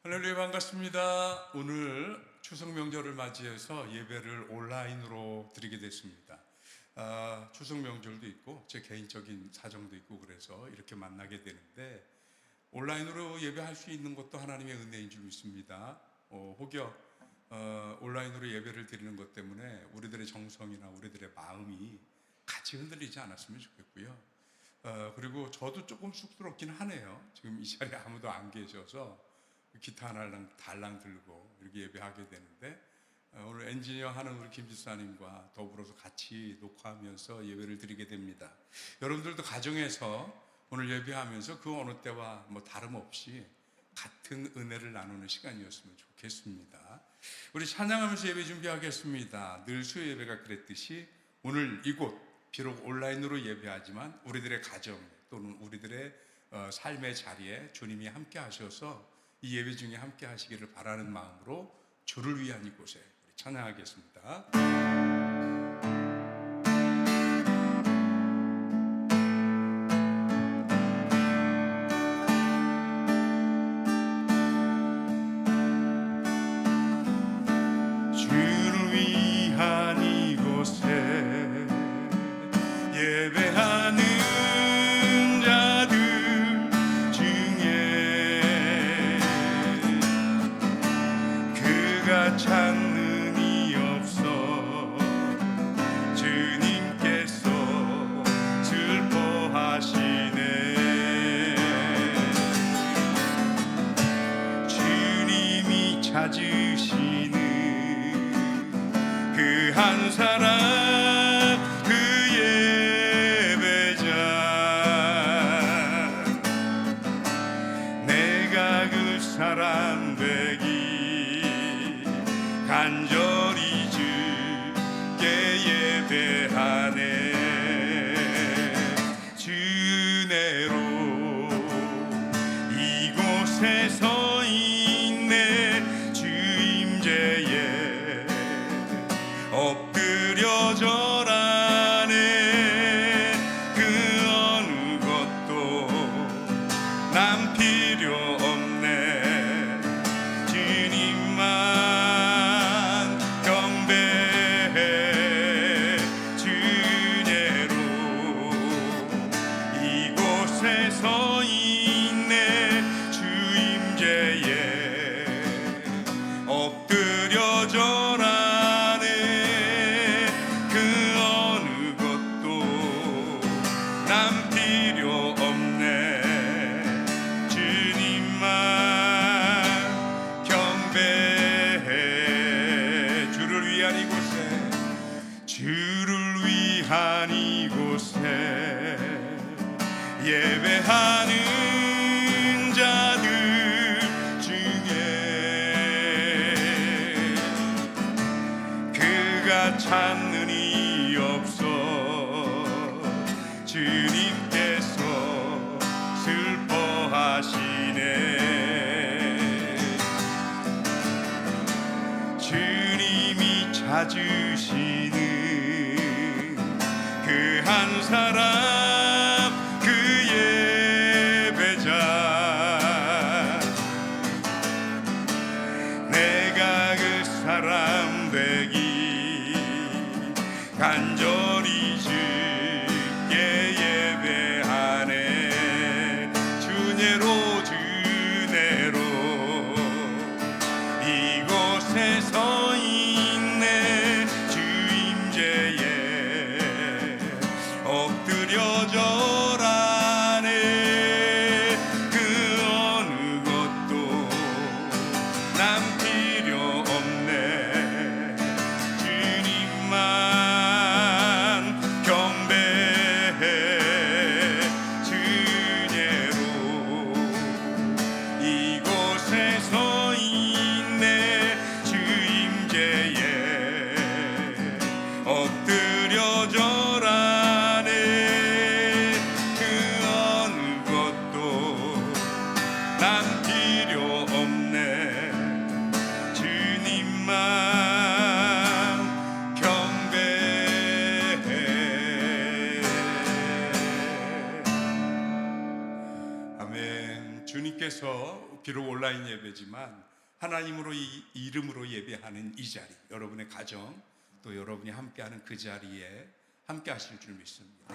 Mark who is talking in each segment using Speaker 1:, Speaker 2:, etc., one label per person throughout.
Speaker 1: 할렐루야, 반갑습니다. 오늘 추석 명절을 맞이해서 예배를 온라인으로 드리게 됐습니다. 추석 명절도 있고 제 개인적인 사정도 있고 그래서 이렇게 만나게 되는데 온라인으로 예배할 수 있는 것도 하나님의 은혜인 줄 믿습니다. 혹여 온라인으로 예배를 드리는 것 때문에 우리들의 정성이나 우리들의 마음이 같이 흔들리지 않았으면 좋겠고요. 그리고 저도 조금 쑥스럽긴 하네요. 지금 이 자리에 아무도 안 계셔서 기타 하나 달랑 들고 이렇게 예배하게 되는데, 오늘 엔지니어 하는 우리 김지사님과 더불어서 같이 녹화하면서 예배를 드리게 됩니다. 여러분들도 가정에서 오늘 예배하면서 그 어느 때와 다름없이 같은 은혜를 나누는 시간이었으면 좋겠습니다. 우리 찬양하면서 예배 준비하겠습니다. 늘 수요 예배가 그랬듯이 오늘 이곳 비록 온라인으로 예배하지만 우리들의 가정 또는 우리들의 삶의 자리에 주님이 함께 하셔서 이 예배 중에 함께 하시기를 바라는 마음으로 주를 위한 이곳에 우리 찬양하겠습니다. 주를 위한 이곳에 예배하는 자들 중에 그가 찾는 이 없어 주님께서 슬퍼하시네. 주님이 찾으시는 그 한 사람 그 예배자, 내가 그 사람 되기 간절히 주께 예배하네. 주내로 이곳에 서 있네. 주임제에 엎드려 절하네. 그 어느 것도 난 필요 없네. 주님만 경배해. 주내로 이곳에 서 있네. 주임제에 엎드려 절하네. 그 어느 것도 난 필요 없네. 주님만 경배해. 주를 위한 이곳에, 주를 위한 이곳에 예배하는 자들 중에 그가 찾는 이 없어 주님께서 슬퍼하시네. 주님이 찾으시는 그 한 사람 그 예배자, 내가 그 사람 되기 간절히 주께 예배하네. 주내로 이곳에 서 있네. 주임제에 엎드려 절하네. 그 어느 것도 난 필요 없네. 주님만 주께서 비록 온라인 예배지만 하나님으로 이름으로 예배하는 이 자리, 여러분의 가정, 또 여러분이 함께하는 그 자리에 함께 하실 줄 믿습니다.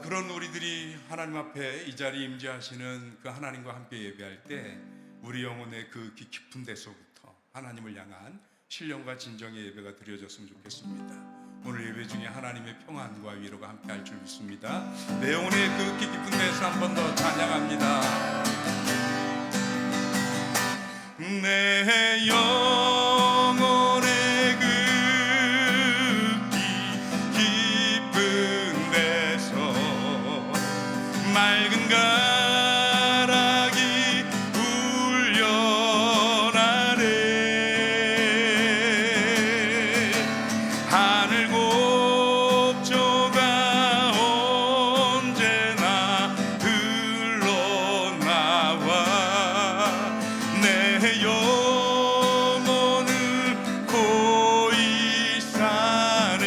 Speaker 1: 그런 우리들이 하나님 앞에 이 자리에 임재하시는 그 하나님과 함께 예배할 때 우리 영혼의 그 깊은 데서부터 하나님을 향한 신령과 진정의 예배가 드려졌으면 좋겠습니다. 오늘 예배 중에 하나님의 평안과 위로가 함께 할 줄 믿습니다. 내 영혼의 그 깊은 데서 한 번 더 찬양합니다. 내 영혼의 그 깊은 데서 맑은 가락이 울려나네. 하늘 곡조가 언제나 흘러나와 내 영혼을 고이 사네.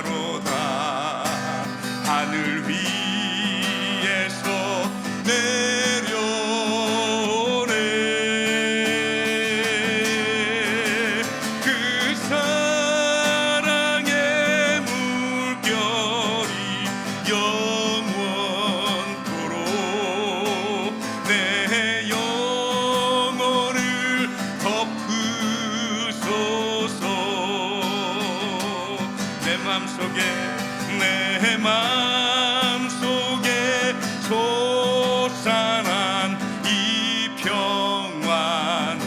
Speaker 1: 평화로다. 하늘 위에서 내려오네. 그 사랑의 물결이 영원토록 내 영혼을 덮으소서. 내 맘속에 솟아난 이 평화는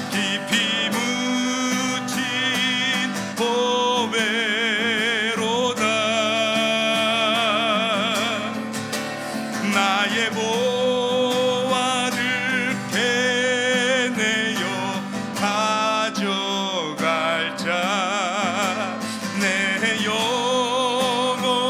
Speaker 1: 깊이 묻힌 보배로다. 나의 보화를 캐내어 가져갈 자. 내 영혼을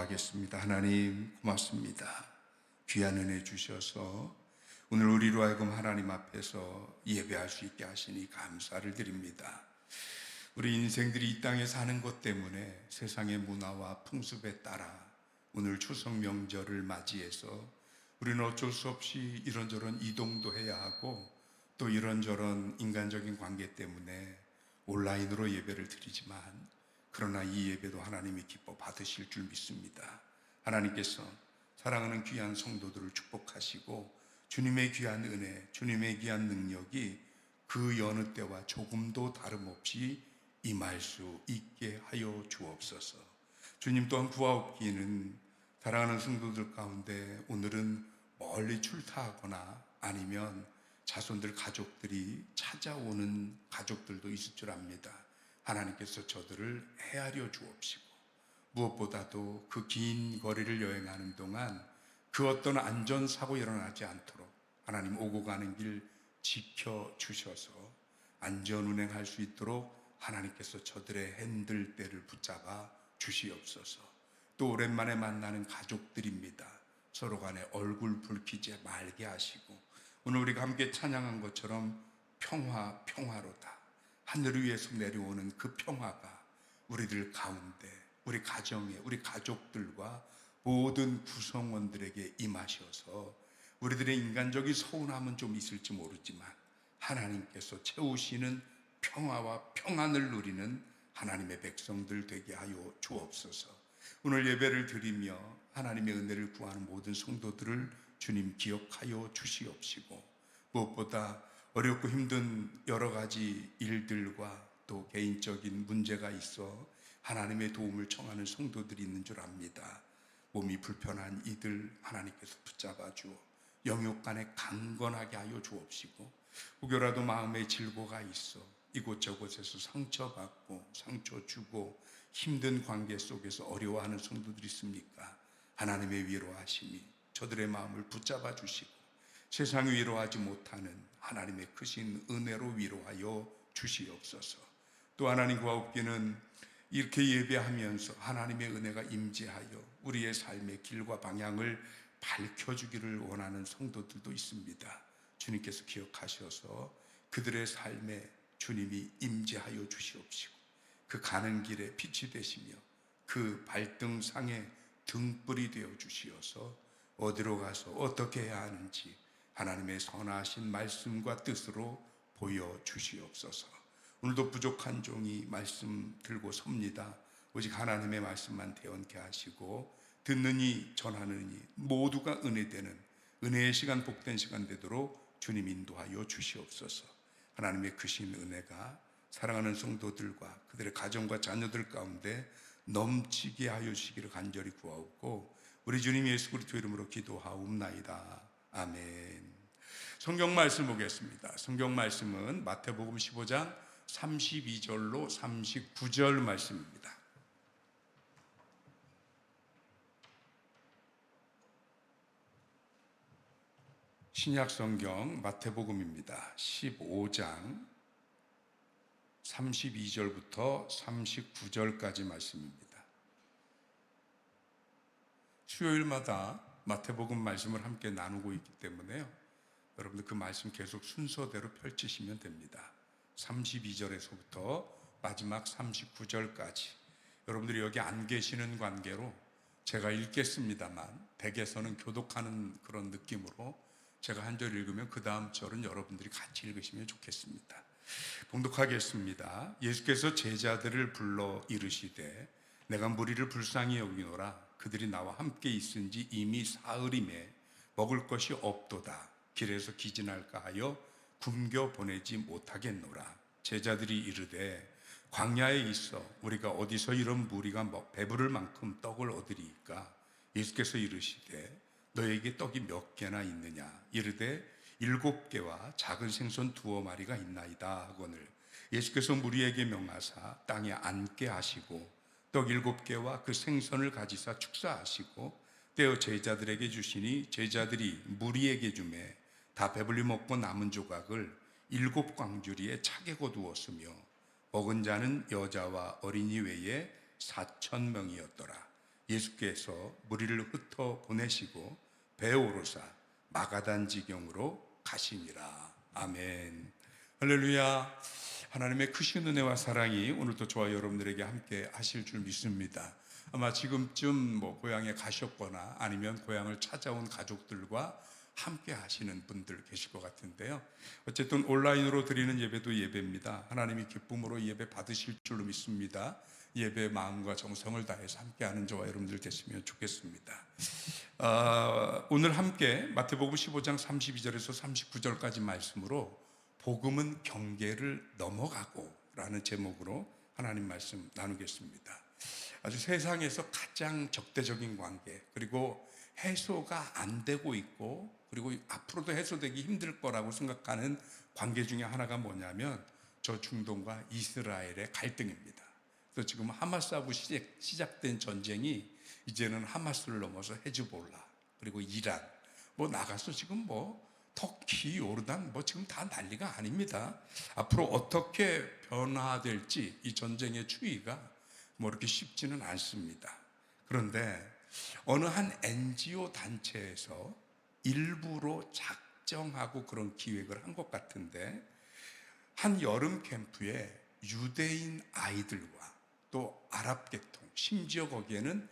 Speaker 1: 기도하겠습니다. 하나님 고맙습니다. 귀한 은혜 주셔서 오늘 우리로 하여금 하나님 앞에서 예배할 수 있게 하시니 감사를 드립니다. 우리 인생들이 이 땅에 사는 것 때문에 세상의 문화와 풍습에 따라 오늘 추석 명절을 맞이해서 우리는 어쩔 수 없이 이런저런 이동도 해야 하고 또 이런저런 인간적인 관계 때문에 온라인으로 예배를 드리지만 그러나 이 예배도 하나님이 기뻐 받으실 줄 믿습니다. 하나님께서 사랑하는 귀한 성도들을 축복하시고 주님의 귀한 은혜, 주님의 귀한 능력이 그 여느 때와 조금도 다름없이 임할 수 있게 하여 주옵소서. 주님 또한 구하옵기는 사랑하는 성도들 가운데 오늘은 멀리 출타하거나 아니면 자손들 가족들이 찾아오는 가족들도 있을 줄 압니다. 하나님께서 저들을 헤아려 주옵시고 무엇보다도 그 긴 거리를 여행하는 동안 그 어떤 안전사고 일어나지 않도록 하나님 오고 가는 길 지켜주셔서 안전운행할 수 있도록 하나님께서 저들의 핸들대를 붙잡아 주시옵소서. 또 오랜만에 만나는 가족들입니다. 서로 간에 얼굴 붉히지 말게 하시고 오늘 우리가 함께 찬양한 것처럼 평화로다. 하늘 위에서 내려오는 그 평화가 우리들 가운데 우리 가정에 우리 가족들과 모든 구성원들에게 임하셔서 우리들의 인간적인 서운함은 좀 있을지 모르지만 하나님께서 채우시는 평화와 평안을 누리는 하나님의 백성들 되게 하여 주옵소서. 오늘 예배를 드리며 하나님의 은혜를 구하는 모든 성도들을 주님 기억하여 주시옵시고 무엇보다 어렵고 힘든 여러 가지 일들과 또 개인적인 문제가 있어 하나님의 도움을 청하는 성도들이 있는 줄 압니다. 몸이 불편한 이들 하나님께서 붙잡아 주어 영육간에 강건하게 하여 주옵시고 혹여라도 마음에 질고가 있어 이곳저곳에서 상처받고 상처 주고 힘든 관계 속에서 어려워하는 성도들이 있습니까? 하나님의 위로하심이 저들의 마음을 붙잡아 주시고 세상이 위로하지 못하는 하나님의 크신 은혜로 위로하여 주시옵소서. 또 하나님 구하옵기는 이렇게 예배하면서 하나님의 은혜가 임재하여 우리의 삶의 길과 방향을 밝혀주기를 원하는 성도들도 있습니다. 주님께서 기억하셔서 그들의 삶에 주님이 임재하여 주시옵시고 그 가는 길에 빛이 되시며 그 발등상에 등불이 되어 주시어서 어디로 가서 어떻게 해야 하는지 하나님의 선하신 말씀과 뜻으로 보여주시옵소서. 오늘도 부족한 종이 말씀 들고 섭니다. 오직 하나님의 말씀만 대언케 하시고 듣는 이 전하는 이 모두가 은혜되는 은혜의 시간 복된 시간 되도록 주님 인도하여 주시옵소서. 하나님의 크신 은혜가 사랑하는 성도들과 그들의 가정과 자녀들 가운데 넘치게 하여 주시기를 간절히 구하옵고 우리 주님 예수 그리스도 이름으로 기도하옵나이다. 아멘. 성경 말씀 보겠습니다. 성경 말씀은 마태복음 15장 32절로 39절 말씀입니다. 신약 성경 마태복음입니다. 15장 32절부터 39절까지 말씀입니다. 수요일마다 마태복음 말씀을 함께 나누고 있기 때문에요. 여러분들 그 말씀 계속 순서대로 펼치시면 됩니다. 32절에서부터 마지막 39절까지 여러분들이 여기 안 계시는 관계로 제가 읽겠습니다만 댁에서는 교독하는 그런 느낌으로 제가 한 절 읽으면 그 다음 절은 여러분들이 같이 읽으시면 좋겠습니다. 봉독하겠습니다. 예수께서 제자들을 불러 이르시되 내가 무리를 불쌍히 여기노라. 그들이 나와 함께 있은지 이미 사흘임에 먹을 것이 없도다. 길에서 기진할까 하여 굶겨 보내지 못하겠노라. 제자들이 이르되 광야에 있어 우리가 어디서 이런 무리가 배부를 만큼 떡을 얻으리이까? 예수께서 이르시되 너에게 떡이 몇 개나 있느냐? 이르되 7개와 작은 생선 2마리가 있나이다 하거늘 예수께서 무리에게 명하사 땅에 앉게 하시고 떡 7개와 그 생선을 가지사 축사하시고 떼어 제자들에게 주시니 제자들이 무리에게 주매 다 배불리 먹고 남은 조각을 7광주리에 차게 거두었으며 먹은 자는 여자와 어린이 외에 4,000명이었더라. 예수께서 무리를 흩어 보내시고 배에 오르사 마가단 지경으로 가시니라. 아멘. 할렐루야. 하나님의 크신 은혜와 사랑이 오늘도 저와 여러분들에게 함께 하실 줄 믿습니다. 아마 지금쯤 고향에 가셨거나 아니면 고향을 찾아온 가족들과 함께 하시는 분들 계실 것 같은데요. 어쨌든 온라인으로 드리는 예배도 예배입니다. 하나님이 기쁨으로 예배 받으실 줄로 믿습니다. 예배 마음과 정성을 다해서 함께하는 저와 여러분들 되시면 좋겠습니다. 오늘 함께 마태복음 15장 32절에서 39절까지 말씀으로 복음은 경계를 넘어가고 라는 제목으로 하나님 말씀 나누겠습니다. 아주 세상에서 가장 적대적인 관계, 그리고 해소가 안 되고 있고 그리고 앞으로도 해소되기 힘들 거라고 생각하는 관계 중에 하나가 뭐냐면 저 중동과 이스라엘의 갈등입니다. 그래서 지금 하마스하고 시작된 전쟁이 이제는 하마스를 넘어서 헤즈볼라, 그리고 이란, 나가서 지금 터키, 요르단 지금 다 난리가 아닙니다. 앞으로 어떻게 변화될지 이 전쟁의 추이가 이렇게 쉽지는 않습니다. 그런데 어느 한 NGO 단체에서 일부러 작정하고 그런 기획을 한 것 같은데, 한 여름 캠프에 유대인 아이들과 또 아랍 계통, 심지어 거기에는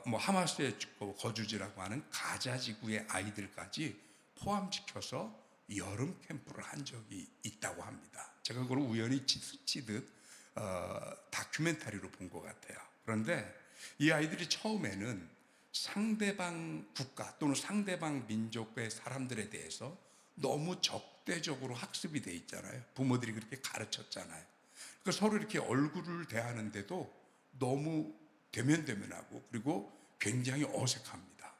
Speaker 1: 하마스의 거주지라고 하는 가자 지구의 아이들까지 포함시켜서 여름 캠프를 한 적이 있다고 합니다. 제가 그걸 우연히 치듯 다큐멘터리로 본 것 같아요. 그런데 이 아이들이 처음에는 상대방 국가 또는 상대방 민족의 사람들에 대해서 너무 적대적으로 학습이 돼 있잖아요. 부모들이 그렇게 가르쳤잖아요. 그러니까 서로 이렇게 얼굴을 대하는데도 너무 대면대면하고 그리고 굉장히 어색합니다.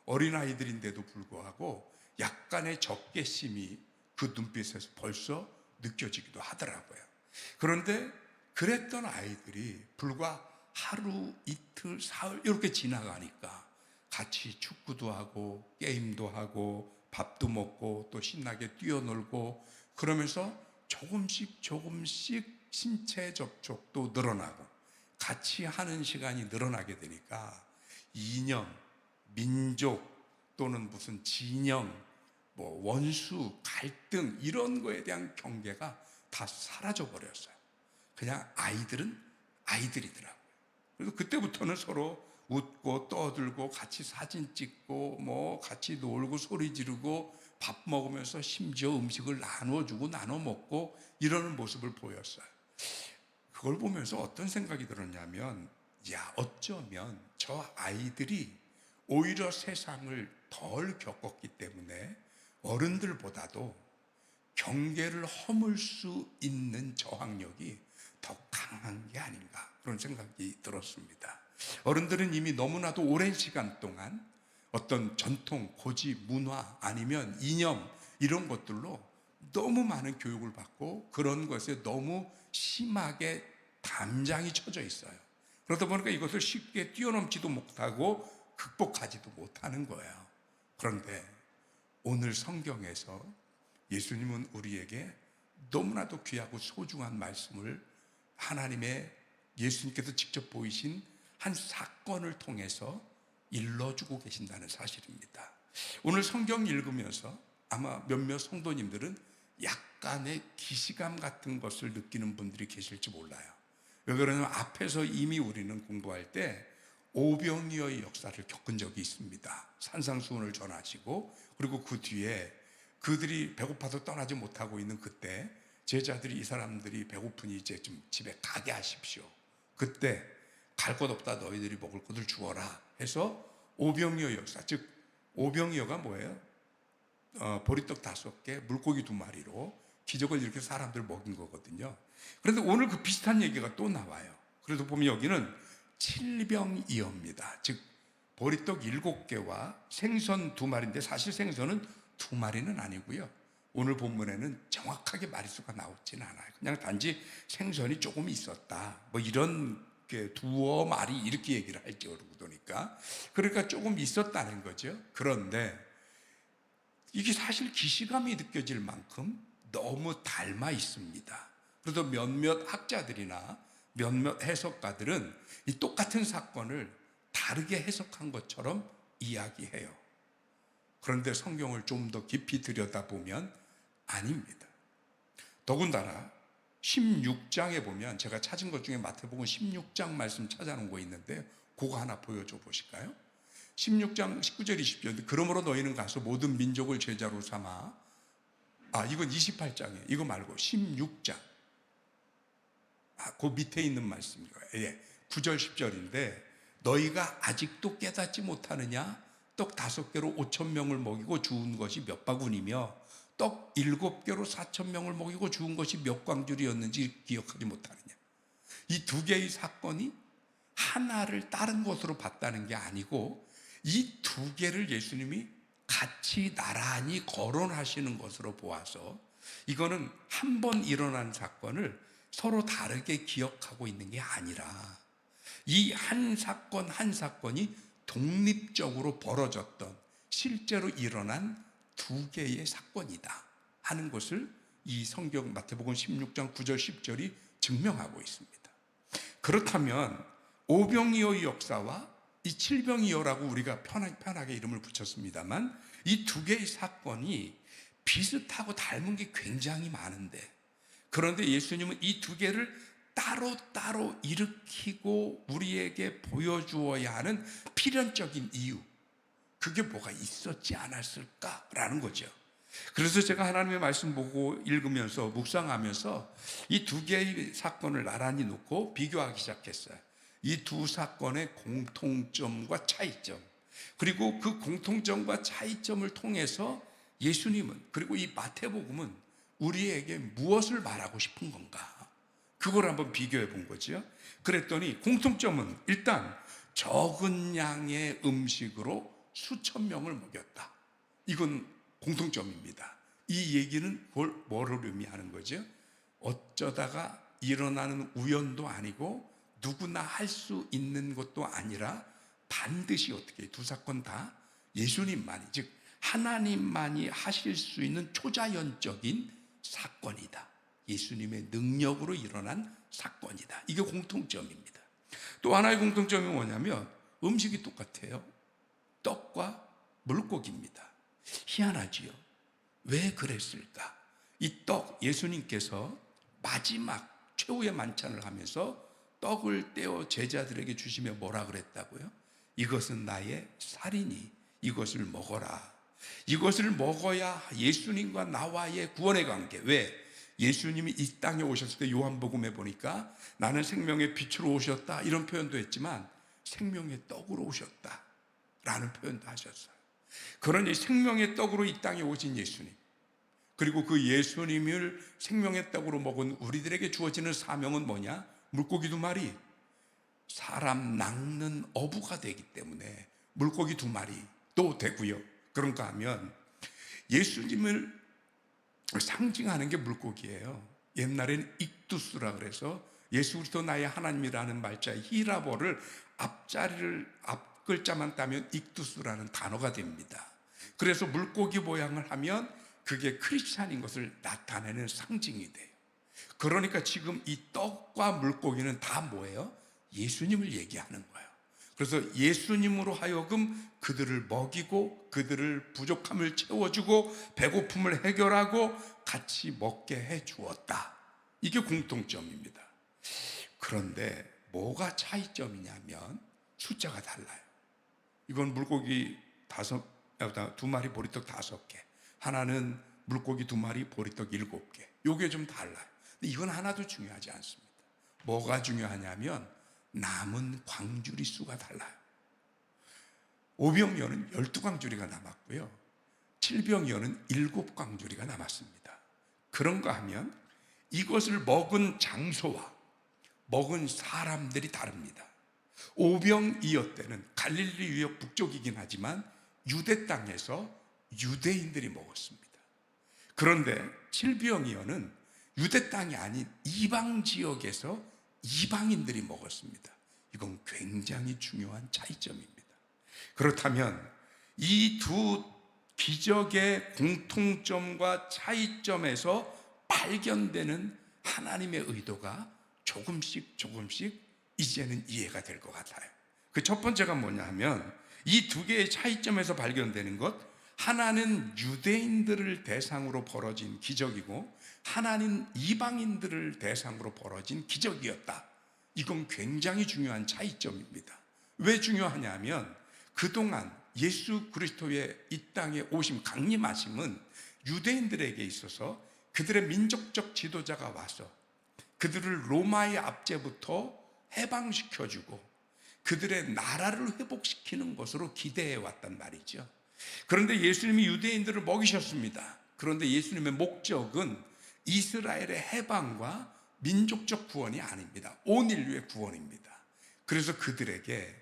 Speaker 1: 어린아이들인데도 불구하고 약간의 적개심이 그 눈빛에서 벌써 느껴지기도 하더라고요. 그런데 그랬던 아이들이 불과 하루, 이틀, 사흘 이렇게 지나가니까 같이 축구도 하고 게임도 하고 밥도 먹고 또 신나게 뛰어놀고 그러면서 조금씩 신체 접촉도 늘어나고 같이 하는 시간이 늘어나게 되니까 이념, 민족 또는 무슨 진영, 원수, 갈등 이런 거에 대한 경계가 다 사라져 버렸어요. 그냥 아이들은 아이들이더라고요. 그래서 그때부터는 서로 웃고 떠들고 같이 사진 찍고 같이 놀고 소리 지르고 밥 먹으면서 심지어 음식을 나눠주고 나눠 먹고 이러는 모습을 보였어요. 그걸 보면서 어떤 생각이 들었냐면, 어쩌면 저 아이들이 오히려 세상을 덜 겪었기 때문에 어른들보다도 경계를 허물 수 있는 저항력이 더 강한 게 아닌가, 그런 생각이 들었습니다. 어른들은 이미 너무나도 오랜 시간 동안 어떤 전통, 고집, 문화 아니면 이념 이런 것들로 너무 많은 교육을 받고 그런 것에 너무 심하게 담장이 쳐져 있어요. 그러다 보니까 이것을 쉽게 뛰어넘지도 못하고 극복하지도 못하는 거예요. 그런데 오늘 성경에서 예수님은 우리에게 너무나도 귀하고 소중한 말씀을 하나님의 예수님께서 직접 보이신 한 사건을 통해서 일러주고 계신다는 사실입니다. 오늘 성경 읽으면서 아마 몇몇 성도님들은 약간의 기시감 같은 것을 느끼는 분들이 계실지 몰라요. 왜 그러냐면 앞에서 이미 우리는 공부할 때 오병이어의 역사를 겪은 적이 있습니다. 산상수훈을 전하시고 그리고 그 뒤에 그들이 배고파서 떠나지 못하고 있는 그때 제자들이 이 사람들이 배고프니 이제 좀 집에 가게 하십시오. 그때 갈 것 없다 너희들이 먹을 것을 주어라 해서 오병이어 역사, 즉 오병이어가 뭐예요? 보리떡 5개, 물고기 2마리로 기적을 일으켜 사람들 먹인 거거든요. 그런데 오늘 그 비슷한 얘기가 또 나와요. 그래서 보면 여기는 칠병이어입니다. 즉 보리떡 7개와 생선 2마리인데 사실 생선은 2마리는 아니고요. 오늘 본문에는 정확하게 마리수가 나오지는 않아요. 그냥 단지 생선이 조금 있었다, 이런 게 2마리 이렇게 얘기를 할지 모르니까 그러니까 조금 있었다는 거죠. 그런데 이게 사실 기시감이 느껴질 만큼 너무 닮아 있습니다. 그래서 몇몇 학자들이나 몇몇 해석가들은 이 똑같은 사건을 다르게 해석한 것처럼 이야기해요. 그런데 성경을 좀 더 깊이 들여다보면 아닙니다. 더군다나 16장에 보면, 제가 찾은 것 중에 마태복음 16장 말씀 찾아놓은 거 있는데 그거 하나 보여줘 보실까요? 16장 19절 20절. 그러므로 너희는 가서 모든 민족을 제자로 삼아. 이건 28장이에요. 이거 말고 16장. 그 밑에 있는 말씀이에요. 예, 9절 10절인데 너희가 아직도 깨닫지 못하느냐? 떡 5개로 5,000명을 먹이고 주운 것이 몇 바구니며 떡 7개로 4,000명을 먹이고 주운 것이 몇 광줄이었는지 기억하지 못하느냐? 이 두 개의 사건이 하나를 다른 것으로 봤다는 게 아니고 이 두 개를 예수님이 같이 나란히 거론하시는 것으로 보아서 이거는 한 번 일어난 사건을 서로 다르게 기억하고 있는 게 아니라 이 한 사건 한 사건이 독립적으로 벌어졌던, 실제로 일어난 두 개의 사건이다 하는 것을 이 성경 마태복음 16장 9절 10절이 증명하고 있습니다. 그렇다면 오병이어의 역사와 이 칠병이어라고 우리가 편하게 이름을 붙였습니다만 이 두 개의 사건이 비슷하고 닮은 게 굉장히 많은데, 그런데 예수님은 이 두 개를 따로따로 일으키고 우리에게 보여주어야 하는 필연적인 이유, 그게 뭐가 있었지 않았을까라는 거죠. 그래서 제가 하나님의 말씀 보고 읽으면서 묵상하면서 이 두 개의 사건을 나란히 놓고 비교하기 시작했어요. 이 두 사건의 공통점과 차이점, 그리고 그 공통점과 차이점을 통해서 예수님은, 그리고 이 마태복음은 우리에게 무엇을 말하고 싶은 건가, 그걸 한번 비교해 본 거죠. 그랬더니 공통점은 일단 적은 양의 음식으로 수천 명을 먹였다. 이건 공통점입니다. 이 얘기는 뭐를 의미하는 거죠? 어쩌다가 일어나는 우연도 아니고 누구나 할 수 있는 것도 아니라 반드시 어떻게 두 사건 다 예수님만이, 즉 하나님만이 하실 수 있는 초자연적인 사건이다. 예수님의 능력으로 일어난 사건이다. 이게 공통점입니다. 또 하나의 공통점이 뭐냐면 음식이 똑같아요. 떡과 물고기입니다. 희한하지요? 왜 그랬을까? 이 떡, 예수님께서 마지막 최후의 만찬을 하면서 떡을 떼어 제자들에게 주시며 뭐라 그랬다고요? 이것은 나의 살이니 이것을 먹어라. 이것을 먹어야 예수님과 나와의 구원의 관계. 왜? 예수님이 이 땅에 오셨을 때 요한복음에 보니까 나는 생명의 빛으로 오셨다 이런 표현도 했지만 생명의 떡으로 오셨다 라는 표현도 하셨어요. 그러니 생명의 떡으로 이 땅에 오신 예수님, 그리고 그 예수님을 생명의 떡으로 먹은 우리들에게 주어지는 사명은 뭐냐? 물고기 2마리, 사람 낚는 어부가 되기 때문에 물고기 2마리도 되고요. 그런가 하면 예수님을 상징하는 게 물고기예요. 옛날에는 익두스라 그래서 예수 그리스도 나의 하나님이라는 말자 히라보를 앞 글자만 따면 익두스라는 단어가 됩니다. 그래서 물고기 모양을 하면 그게 크리스찬인 것을 나타내는 상징이 돼요. 그러니까 지금 이 떡과 물고기는 다 뭐예요? 예수님을 얘기하는 거예요. 그래서 예수님으로 하여금 그들을 먹이고 그들을 부족함을 채워주고 배고픔을 해결하고 같이 먹게 해 주었다. 이게 공통점입니다. 그런데 뭐가 차이점이냐면 숫자가 달라요. 이건 물고기 2마리 보리떡 5개, 하나는 물고기 2마리 보리떡 7개. 요게 좀 달라요. 근데 이건 하나도 중요하지 않습니다. 뭐가 중요하냐면 남은 광주리 수가 달라요. 오병이어는 12광주리가 남았고요. 칠병이어는 7광주리가 남았습니다. 그런가 하면 이것을 먹은 장소와 먹은 사람들이 다릅니다. 오병이어 때는 갈릴리 유역 북쪽이긴 하지만 유대 땅에서 유대인들이 먹었습니다. 그런데 칠병이어는 유대 땅이 아닌 이방 지역에서 이방인들이 먹었습니다. 이건 굉장히 중요한 차이점입니다. 그렇다면 이 두 기적의 공통점과 차이점에서 발견되는 하나님의 의도가 조금씩 이제는 이해가 될 것 같아요. 그 첫 번째가 뭐냐 하면 이 두 개의 차이점에서 발견되는 것, 하나는 유대인들을 대상으로 벌어진 기적이고 하나는 이방인들을 대상으로 벌어진 기적이었다. 이건 굉장히 중요한 차이점입니다. 왜 중요하냐면 그동안 예수 그리스도의 이 땅에 오심, 강림하심은 유대인들에게 있어서 그들의 민족적 지도자가 와서 그들을 로마의 압제부터 해방시켜주고 그들의 나라를 회복시키는 것으로 기대해 왔단 말이죠. 그런데 예수님이 유대인들을 먹이셨습니다. 그런데 예수님의 목적은 이스라엘의 해방과 민족적 구원이 아닙니다. 온 인류의 구원입니다. 그래서 그들에게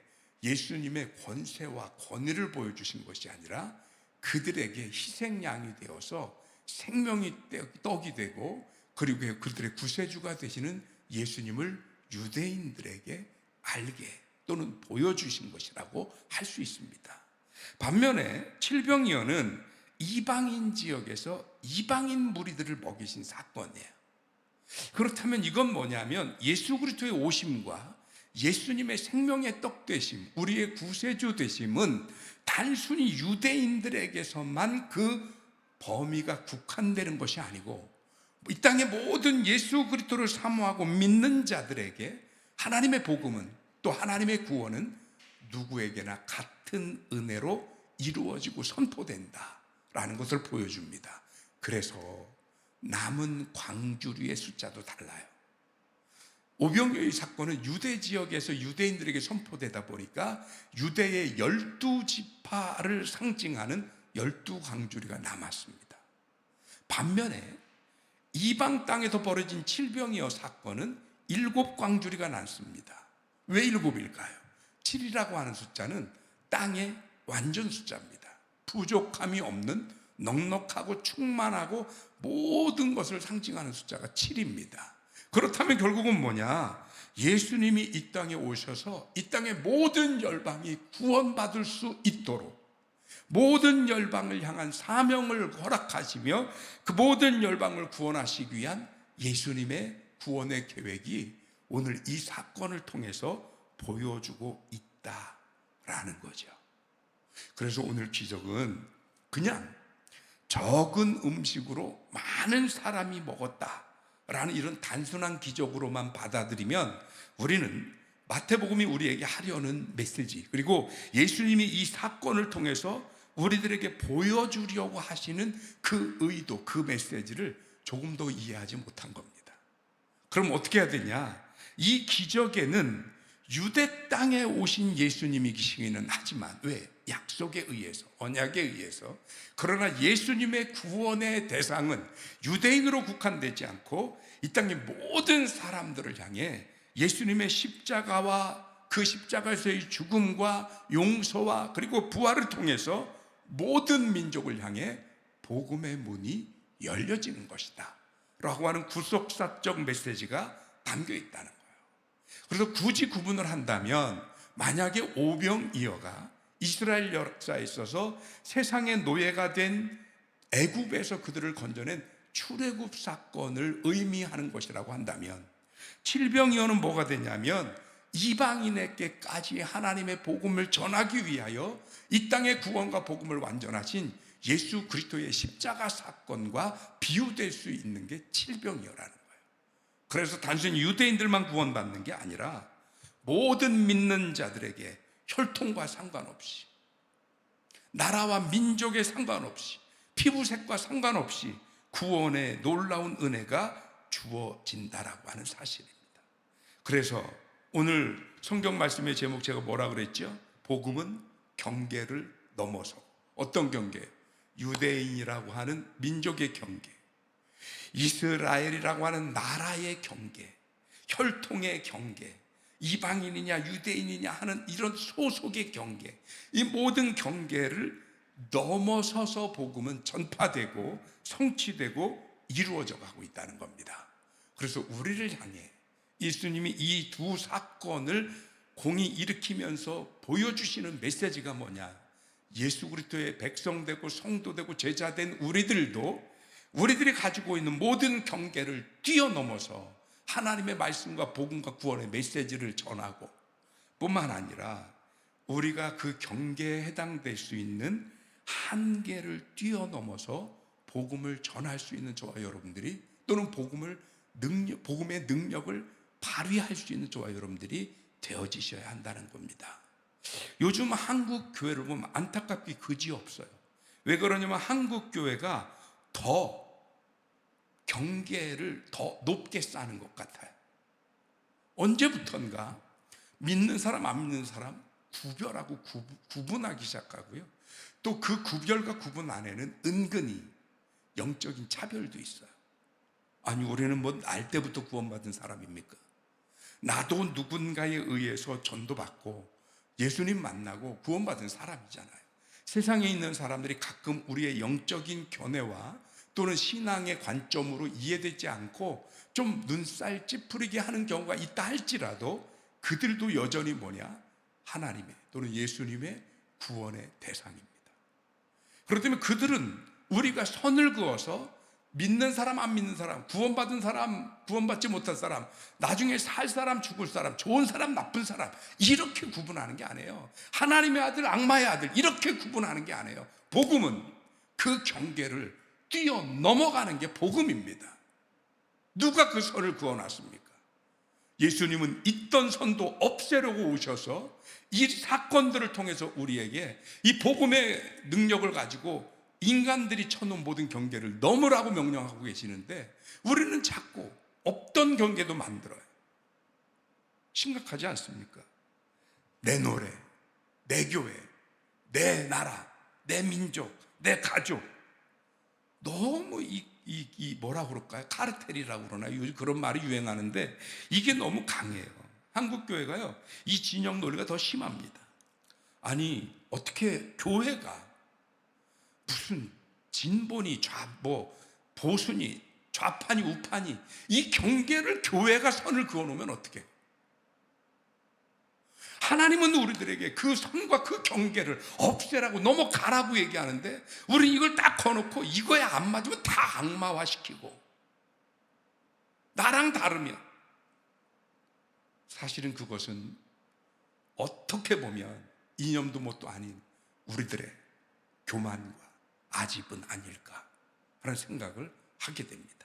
Speaker 1: 예수님의 권세와 권위를 보여주신 것이 아니라 그들에게 희생양이 되어서 생명이 떡이 되고 그리고 그들의 구세주가 되시는 예수님을 유대인들에게 알게 또는 보여주신 것이라고 할 수 있습니다. 반면에 칠병이어는 이방인 지역에서 이방인 무리들을 먹이신 사건이에요. 그렇다면 이건 뭐냐면 예수 그리스도의 오심과 예수님의 생명의 떡 되심, 우리의 구세주 되심은 단순히 유대인들에게서만 그 범위가 국한되는 것이 아니고 이 땅의 모든 예수 그리스도를 사모하고 믿는 자들에게 하나님의 복음은, 또 하나님의 구원은 누구에게나 같은 은혜로 이루어지고 선포된다라는 것을 보여줍니다. 그래서 남은 광주리의 숫자도 달라요. 오병이의 사건은 유대 지역에서 유대인들에게 선포되다 보니까 유대의 12지파를 상징하는 12광주리가 남았습니다. 반면에 이방 땅에서 벌어진 칠병이어 사건은 7광주리가 남습니다. 왜 7일까요? 7이라고 하는 숫자는 땅의 완전 숫자입니다. 부족함이 없는 넉넉하고 충만하고 모든 것을 상징하는 숫자가 7입니다. 그렇다면 결국은 뭐냐? 예수님이 이 땅에 오셔서 이 땅의 모든 열방이 구원받을 수 있도록 모든 열방을 향한 사명을 허락하시며 그 모든 열방을 구원하시기 위한 예수님의 구원의 계획이 오늘 이 사건을 통해서 보여주고 있다라는 거죠. 그래서 오늘 기적은 그냥 적은 음식으로 많은 사람이 먹었다라는 이런 단순한 기적으로만 받아들이면 우리는 마태복음이 우리에게 하려는 메시지, 그리고 예수님이 이 사건을 통해서 우리들에게 보여주려고 하시는 그 의도, 그 메시지를 조금 더 이해하지 못한 겁니다. 그럼 어떻게 해야 되냐? 이 기적에는 유대 땅에 오신 예수님이 계시기는 하지만 왜? 약속에 의해서, 언약에 의해서. 그러나 예수님의 구원의 대상은 유대인으로 국한되지 않고 이 땅의 모든 사람들을 향해 예수님의 십자가와 그 십자가에서의 죽음과 용서와 그리고 부활을 통해서 모든 민족을 향해 복음의 문이 열려지는 것이다 라고 하는 구속사적 메시지가 담겨 있다는 거예요. 그래서 굳이 구분을 한다면 만약에 오병이어가 이스라엘 역사에 있어서 세상의 노예가 된 애굽에서 그들을 건져낸 출애굽 사건을 의미하는 것이라고 한다면 칠병이어는 뭐가 되냐면 이방인에게까지 하나님의 복음을 전하기 위하여 이 땅의 구원과 복음을 완전하신 예수 그리스도의 십자가 사건과 비유될 수 있는 게 칠병이어라는 거예요. 그래서 단순히 유대인들만 구원받는 게 아니라 모든 믿는 자들에게 혈통과 상관없이, 나라와 민족에 상관없이, 피부색과 상관없이 구원의 놀라운 은혜가 주어진다라고 하는 사실입니다. 그래서 오늘 성경 말씀의 제목 제가 뭐라 그랬죠? 복음은 경계를 넘어서. 어떤 경계? 유대인이라고 하는 민족의 경계, 이스라엘이라고 하는 나라의 경계, 혈통의 경계, 이방인이냐 유대인이냐 하는 이런 소속의 경계, 이 모든 경계를 넘어서서 복음은 전파되고 성취되고 이루어져 가고 있다는 겁니다. 그래서 우리를 향해 예수님이 이 두 사건을 공히 일으키면서 보여주시는 메시지가 뭐냐? 예수 그리스도의 백성되고 성도되고 제자된 우리들도 우리들이 가지고 있는 모든 경계를 뛰어넘어서 하나님의 말씀과 복음과 구원의 메시지를 전하고 뿐만 아니라 우리가 그 경계에 해당될 수 있는 한계를 뛰어넘어서 복음을 전할 수 있는 저와 여러분들이, 또는 복음의 능력을 발휘할 수 있는 저와 여러분들이 되어지셔야 한다는 겁니다. 요즘 한국 교회를 보면 안타깝게 그지없어요. 왜 그러냐면 한국 교회가 더 경계를 더 높게 쌓는 것 같아요. 언제부턴가 믿는 사람 안 믿는 사람 구별하고 구분하기 시작하고요. 또 그 구별과 구분 안에는 은근히 영적인 차별도 있어요. 아니, 우리는 뭐 날 때부터 구원받은 사람입니까? 나도 누군가에 의해서 전도받고 예수님 만나고 구원받은 사람이잖아요. 세상에 있는 사람들이 가끔 우리의 영적인 견해와 또는 신앙의 관점으로 이해되지 않고 좀 눈살 찌푸리게 하는 경우가 있다 할지라도 그들도 여전히 하나님의 또는 예수님의 구원의 대상입니다. 그렇기 때문에 그들은 우리가 선을 그어서 믿는 사람 안 믿는 사람, 구원받은 사람 구원받지 못한 사람, 나중에 살 사람 죽을 사람, 좋은 사람 나쁜 사람, 이렇게 구분하는 게 아니에요. 하나님의 아들 악마의 아들 이렇게 구분하는 게 아니에요. 복음은 그 경계를 뛰어넘어가는 게 복음입니다. 누가 그 선을 그어놨습니까? 예수님은 있던 선도 없애려고 오셔서 이 사건들을 통해서 우리에게 이 복음의 능력을 가지고 인간들이 쳐놓은 모든 경계를 넘으라고 명령하고 계시는데, 우리는 자꾸 없던 경계도 만들어요. 심각하지 않습니까? 내 노래, 내 교회, 내 나라, 내 민족, 내 가족, 너무 뭐라고 그럴까요? 카르텔이라고 그러나요? 요즘 그런 말이 유행하는데 이게 너무 강해요. 한국 교회가요, 이 진영 논리가 더 심합니다. 아니, 어떻게 교회가 무슨 진보니 보수니 좌파니 우파니 이 경계를 교회가 선을 그어놓으면 어떻게? 하나님은 우리들에게 그 선과 그 경계를 없애라고 넘어가라고 얘기하는데, 우리는 이걸 딱 거놓고 이거에 안 맞으면 다 악마화시키고 나랑 다르면, 사실은 그것은 어떻게 보면 이념도 뭣도 아닌 우리들의 교만과 아집은 아닐까 하는 생각을 하게 됩니다.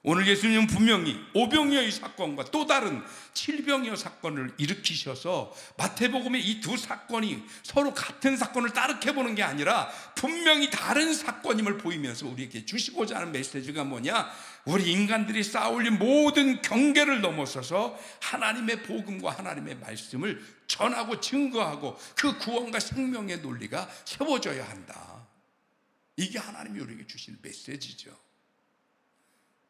Speaker 1: 오늘 예수님은 분명히 오병이어의 사건과 또 다른 칠병이어 사건을 일으키셔서 마태복음의 이 두 사건이 서로 같은 사건을 따르게 보는 게 아니라 분명히 다른 사건임을 보이면서 우리에게 주시고자 하는 메시지가 뭐냐? 우리 인간들이 쌓아올린 모든 경계를 넘어서서 하나님의 복음과 하나님의 말씀을 전하고 증거하고 그 구원과 생명의 논리가 세워져야 한다. 이게 하나님이 우리에게 주신 메시지죠.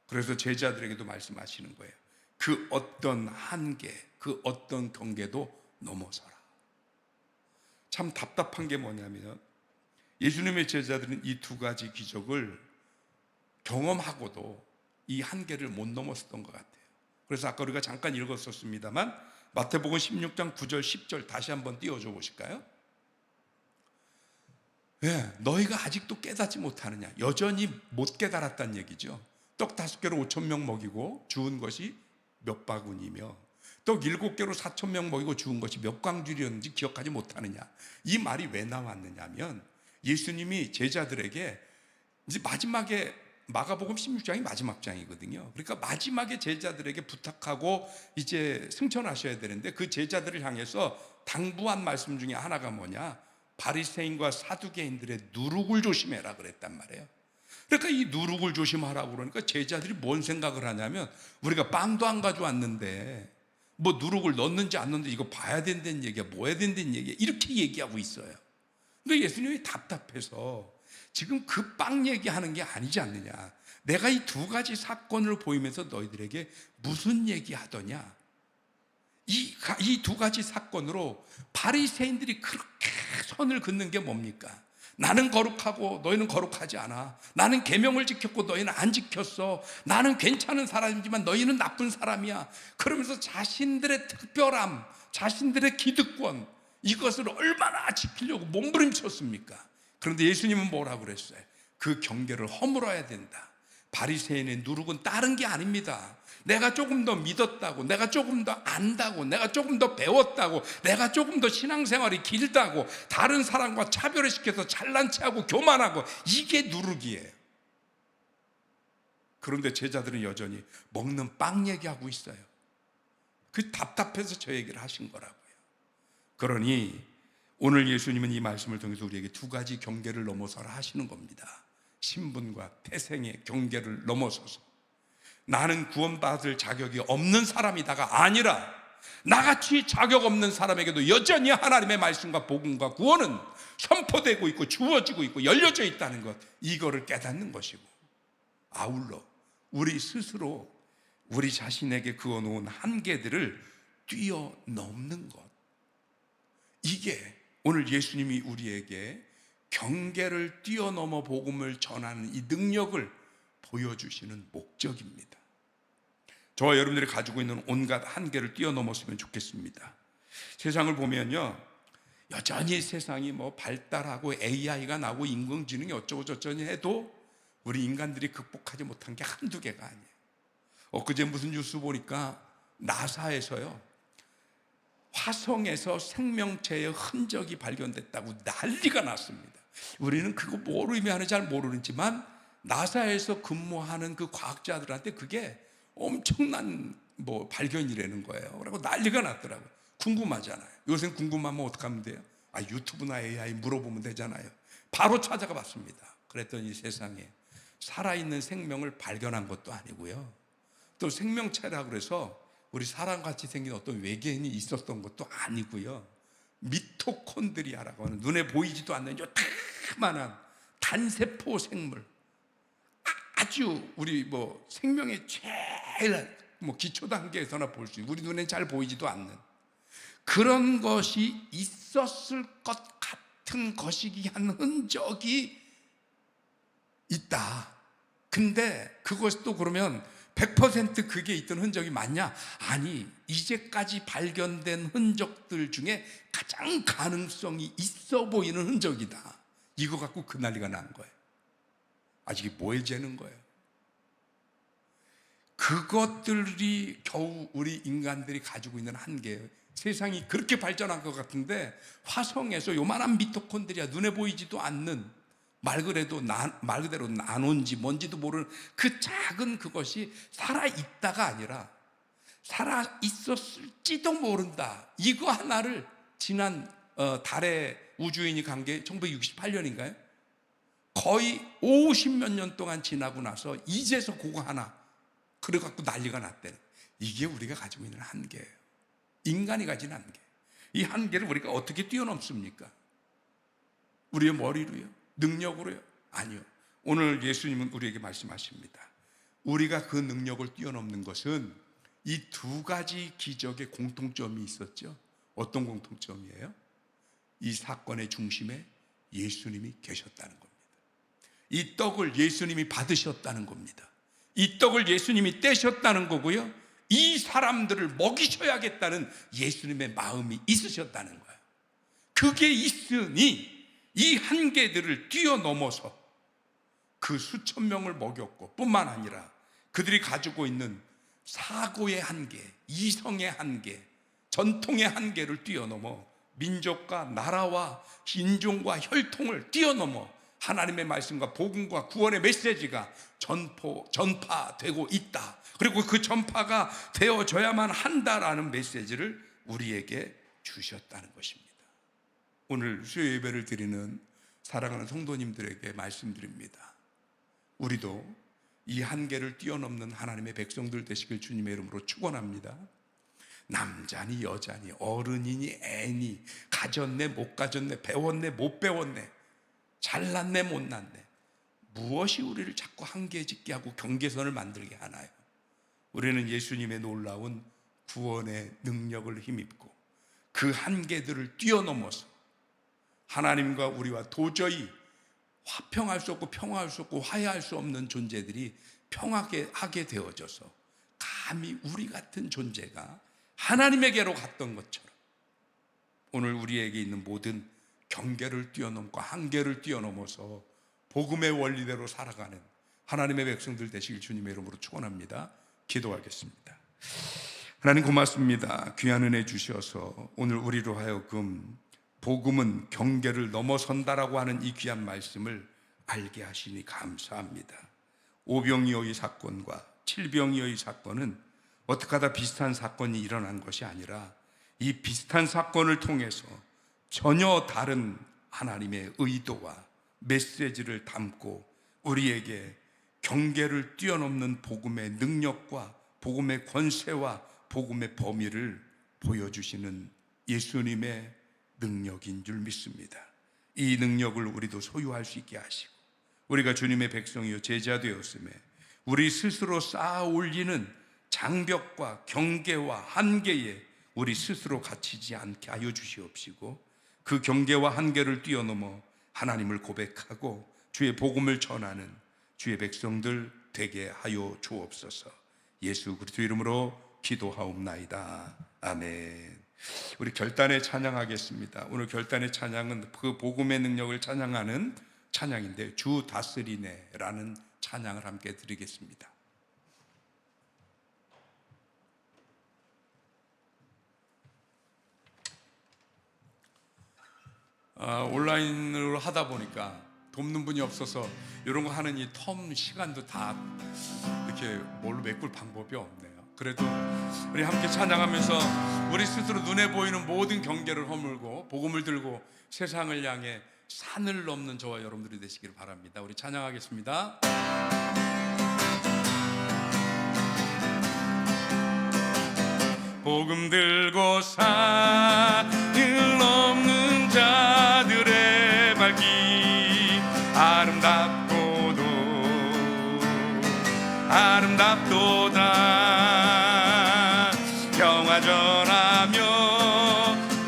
Speaker 1: 그래서 제자들에게도 말씀하시는 거예요. 그 어떤 한계, 그 어떤 경계도 넘어서라. 참 답답한 게 뭐냐면, 예수님의 제자들은 이 두 가지 기적을 경험하고도 이 한계를 못 넘었었던 것 같아요. 그래서 아까 우리가 잠깐 읽었었습니다만 마태복음 16장 9절 10절 다시 한번 띄워줘 보실까요? 왜? 너희가 아직도 깨닫지 못하느냐? 여전히 못 깨달았다는 얘기죠. 떡 5개로 5,000명 먹이고 주운 것이 몇 바구니며 떡 7개로 4,000명 먹이고 주운 것이 몇 광줄이었는지 기억하지 못하느냐. 이 말이 왜 나왔느냐면, 예수님이 제자들에게 이제 마지막에, 마가복음 16장이 마지막 장이거든요. 그러니까 마지막에 제자들에게 부탁하고 이제 승천하셔야 되는데, 그 제자들을 향해서 당부한 말씀 중에 하나가 뭐냐? 바리새인과 사두개인들의 누룩을 조심해라 그랬단 말이에요. 그러니까 이 누룩을 조심하라고 그러니까 제자들이 뭔 생각을 하냐면, 우리가 빵도 안 가져왔는데 뭐 누룩을 넣는지 안 넣는지 이거 봐야 된다는 얘기야, 뭐 해야 된다는 얘기야, 이렇게 얘기하고 있어요. 근데 예수님이 답답해서 지금 그 빵 얘기하는 게 아니지 않느냐, 내가 이 두 가지 사건을 보이면서 너희들에게 무슨 얘기하더냐, 이 두 가지 사건으로 바리새인들이 그렇게 선을 긋는 게 뭡니까? 나는 거룩하고 너희는 거룩하지 않아. 나는 계명을 지켰고 너희는 안 지켰어. 나는 괜찮은 사람이지만 너희는 나쁜 사람이야. 그러면서 자신들의 특별함, 자신들의 기득권, 이것을 얼마나 지키려고 몸부림쳤습니까? 그런데 예수님은 뭐라고 그랬어요? 그 경계를 허물어야 된다. 바리새인의 누룩은 다른 게 아닙니다. 내가 조금 더 믿었다고, 내가 조금 더 안다고, 내가 조금 더 배웠다고, 내가 조금 더 신앙생활이 길다고 다른 사람과 차별을 시켜서 잘난 체하고 교만하고, 이게 누룩이에요. 그런데 제자들은 여전히 먹는 빵 얘기하고 있어요. 그 답답해서 저 얘기를 하신 거라고요. 그러니 오늘 예수님은 이 말씀을 통해서 우리에게 두 가지 경계를 넘어서라 하시는 겁니다. 신분과 태생의 경계를 넘어서서 나는 구원받을 자격이 없는 사람이다가 아니라 나같이 자격 없는 사람에게도 여전히 하나님의 말씀과 복음과 구원은 선포되고 있고 주어지고 있고 열려져 있다는 것, 이거를 깨닫는 것이고, 아울러 우리 스스로 우리 자신에게 그어놓은 한계들을 뛰어넘는 것, 이게 오늘 예수님이 우리에게 경계를 뛰어넘어 복음을 전하는 이 능력을 보여주시는 목적입니다. 저와 여러분들이 가지고 있는 온갖 한계를 뛰어넘었으면 좋겠습니다. 세상을 보면요, 여전히 세상이 뭐 발달하고 AI가 나고 인공지능이 어쩌고 저쩌니 해도 우리 인간들이 극복하지 못한 게 한두 개가 아니에요. 엊그제 무슨 뉴스 보니까 나사에서요, 화성에서 생명체의 흔적이 발견됐다고 난리가 났습니다. 우리는 그거 뭘 의미하는지 잘 모르지만 나사에서 근무하는 그 과학자들한테 그게 엄청난 발견이라는 거예요. 그리고 난리가 났더라고요. 궁금하잖아요. 요새 궁금하면 어떡하면 돼요? 유튜브나 AI 물어보면 되잖아요. 바로 찾아가 봤습니다. 그랬더니 세상에 살아있는 생명을 발견한 것도 아니고요, 또 생명체라고 그래서 우리 사람같이 생긴 어떤 외계인이 있었던 것도 아니고요, 미토콘드리아라고 하는 눈에 보이지도 않는 요만한 단세포 생물, 아주 우리 생명의 제일 기초 단계에서나 볼 수 있는, 우리 눈에 잘 보이지도 않는 그런 것이 있었을 것 같은 거시기한 흔적이 있다. 근데 그것도 그러면 100% 그게 있던 흔적이 맞냐? 아니, 이제까지 발견된 흔적들 중에 가장 가능성이 있어 보이는 흔적이다. 이거 갖고 그 난리가 난 거예요. 이게 뭘 재는 거예요? 그것들이 겨우 우리 인간들이 가지고 있는 한계예요. 세상이 그렇게 발전한 것 같은데 화성에서 요만한 미토콘드리아, 눈에 보이지도 않는, 말 그대로 나논지 뭔지도 모르는 그 작은 그것이 살아있다가 아니라 살아있었을지도 모른다. 이거 하나를 지난 달에 우주인이 간 게 1968년인가요? 거의 50몇 년 동안 지나고 나서 이제서 그거 하나 그래갖고 난리가 났대요. 이게 우리가 가지고 있는 한계예요. 인간이 가진 한계. 이 한계를 우리가 어떻게 뛰어넘습니까? 우리의 머리로요? 능력으로요? 아니요. 오늘 예수님은 우리에게 말씀하십니다. 우리가 그 능력을 뛰어넘는 것은 이 두 가지 기적의 공통점이 있었죠. 어떤 공통점이에요? 이 사건의 중심에 예수님이 계셨다는 겁니다. 이 떡을 예수님이 받으셨다는 겁니다. 이 떡을 예수님이 떼셨다는 거고요, 이 사람들을 먹이셔야겠다는 예수님의 마음이 있으셨다는 거예요. 그게 있으니 이 한계들을 뛰어넘어서 그 수천 명을 먹였고, 뿐만 아니라 그들이 가지고 있는 사고의 한계, 이성의 한계, 전통의 한계를 뛰어넘어 민족과 나라와 인종과 혈통을 뛰어넘어 하나님의 말씀과 복음과 구원의 메시지가 전파되고 있다. 그리고 그 전파가 되어져야만 한다라는 메시지를 우리에게 주셨다는 것입니다. 오늘 수요 예배를 드리는 사랑하는 성도님들에게 말씀드립니다. 우리도 이 한계를 뛰어넘는 하나님의 백성들 되시길 주님의 이름으로 축원합니다. 남자니 여자니 어른이니 애니, 가졌네 못 가졌네, 배웠네 못 배웠네, 잘났네 못났네, 무엇이 우리를 자꾸 한계에 짓게 하고 경계선을 만들게 하나요? 우리는 예수님의 놀라운 구원의 능력을 힘입고 그 한계들을 뛰어넘어서 하나님과 우리와 도저히 화평할 수 없고 평화할 수 없고 화해할 수 없는 존재들이 평화하게 되어져서 감히 우리 같은 존재가 하나님에게로 갔던 것처럼 오늘 우리에게 있는 모든 경계를 뛰어넘고 한계를 뛰어넘어서 복음의 원리대로 살아가는 하나님의 백성들 되시길 주님의 이름으로 축원합니다. 기도하겠습니다. 하나님 고맙습니다. 귀한 은혜 주셔서 오늘 우리로 하여금 복음은 경계를 넘어선다라고 하는 이 귀한 말씀을 알게 하시니 감사합니다. 오병이어의 사건과 칠병이어의 사건은 어떻게 하다 비슷한 사건이 일어난 것이 아니라 이 비슷한 사건을 통해서 전혀 다른 하나님의 의도와 메시지를 담고 우리에게 경계를 뛰어넘는 복음의 능력과 복음의 권세와 복음의 범위를 보여주시는 예수님의 능력인 줄 믿습니다. 이 능력을 우리도 소유할 수 있게 하시고 우리가 주님의 백성이요 제자 되었음에 우리 스스로 쌓아 올리는 장벽과 경계와 한계에 우리 스스로 갇히지 않게 하여 주시옵시고 그 경계와 한계를 뛰어넘어 하나님을 고백하고 주의 복음을 전하는 주의 백성들 되게 하여 주옵소서. 예수 그리스도 이름으로 기도하옵나이다. 아멘. 우리 결단에 찬양하겠습니다. 오늘 결단의 찬양은 그 복음의 능력을 찬양하는 찬양인데 주 다스리네라는 찬양을 함께 드리겠습니다. 온라인으로 하다 보니까 돕는 분이 없어서 이런 거 하는 이 텀 시간도 다 이렇게 뭘로 메꿀 방법이 없네요. 그래도 우리 함께 찬양하면서 우리 스스로 눈에 보이는 모든 경계를 허물고 복음을 들고 세상을 향해 산을 넘는 저와 여러분들이 되시기를 바랍니다. 우리 찬양하겠습니다. 복음 들고 산을 넘는 자들의 발길 아름답고도 아름답도다. 평화 전하며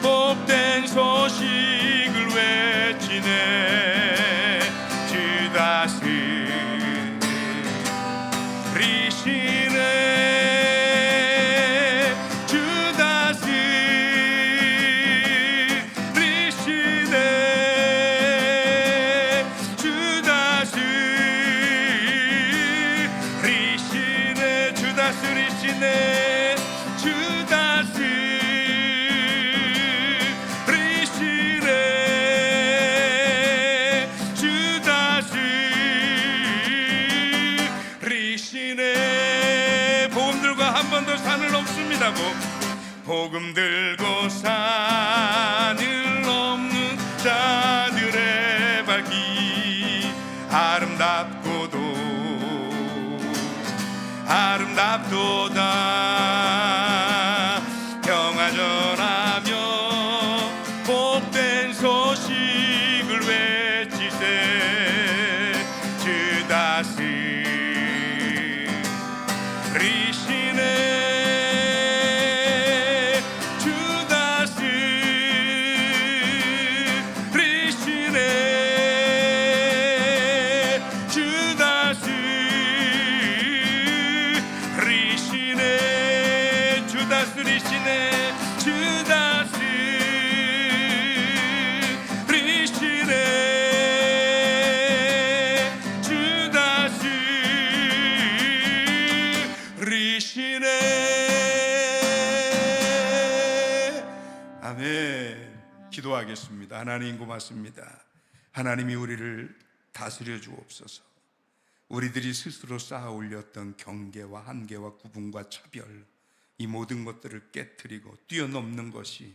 Speaker 1: 복된 소식을 외치네. 주 다스리시네. 주 다스리시네. 주 다스리시네. 주 다스리시네. 주 다스리시네. 주 다스리시네. 복음 들고 한 번 더 산을 넘습니다. 복음 들고 산을 넘는 자들의 발길 아름답고도 아름답도다. 평화 전하며 복된 소식을 외치세. 주 다스리시네. 주 다스리시네. 주 다스리시네. 주 다스리시네. 주 다스리시네. 주 다스리시네. 아멘. 기도하겠습니다. 하나님 고맙습니다. 하나님이 우리를 다스려 주옵소서. 우리들이 스스로 쌓아 올렸던 경계와 한계와 구분과 차별, 이 모든 것들을 깨트리고 뛰어넘는 것이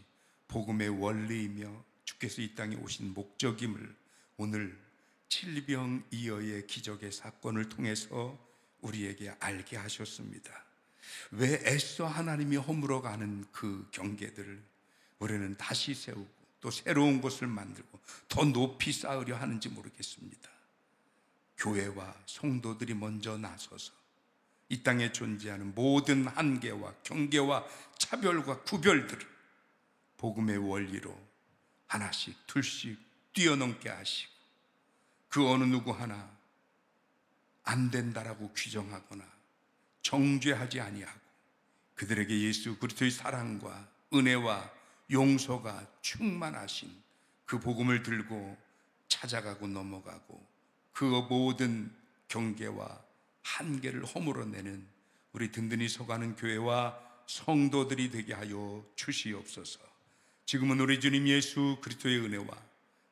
Speaker 1: 복음의 원리이며 주께서 이 땅에 오신 목적임을 오늘 칠병이어의 기적의 사건을 통해서 우리에게 알게 하셨습니다. 왜 애써 하나님이 허물어가는 그 경계들을 우리는 다시 세우고 또 새로운 것을 만들고 더 높이 쌓으려 하는지 모르겠습니다. 교회와 성도들이 먼저 나서서 이 땅에 존재하는 모든 한계와 경계와 차별과 구별들을 복음의 원리로 하나씩 둘씩 뛰어넘게 하시고 그 어느 누구 하나 안 된다라고 규정하거나 정죄하지 아니하고 그들에게 예수 그리스도의 사랑과 은혜와 용서가 충만하신 그 복음을 들고 찾아가고 넘어가고 그 모든 경계와 한계를 허물어내는 우리 든든히 서가는 교회와 성도들이 되게 하여 주시옵소서. 지금은 우리 주님 예수 그리스도의 은혜와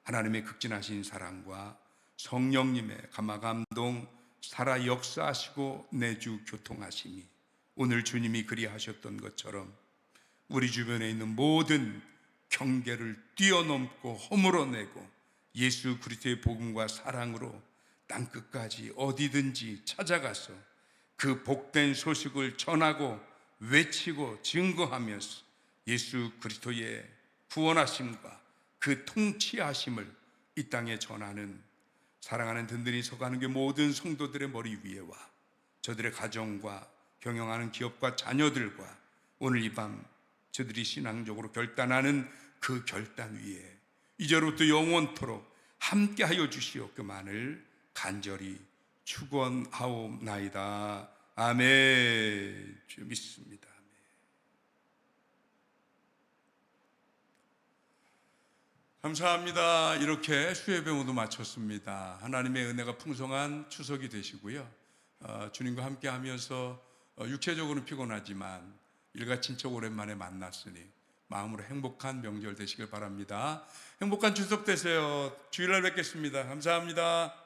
Speaker 1: 하나님의 극진하신 사랑과 성령님의 감화감동 살아 역사하시고 내주 교통하심이 오늘 주님이 그리하셨던 것처럼 우리 주변에 있는 모든 경계를 뛰어넘고 허물어내고 예수 그리스도의 복음과 사랑으로 땅끝까지 어디든지 찾아가서 그 복된 소식을 전하고 외치고 증거하면서 예수 그리스도의 구원하심과 그 통치하심을 이 땅에 전하는 사랑하는 든든히 서가는 게 모든 성도들의 머리 위에와 저들의 가정과 경영하는 기업과 자녀들과 오늘 이 밤 저들이 신앙적으로 결단하는 그 결단 위에 이제로부터 영원토록 함께하여 주시옵기만을 간절히 축원하옵나이다. 아멘. 주 믿습니다. 아멘. 감사합니다. 이렇게 수요예배 모두 마쳤습니다. 하나님의 은혜가 풍성한 추석이 되시고요. 주님과 함께하면서 육체적으로는 피곤하지만 일가 친척 오랜만에 만났으니 마음으로 행복한 명절 되시길 바랍니다. 행복한 추석 되세요. 주일날 뵙겠습니다. 감사합니다.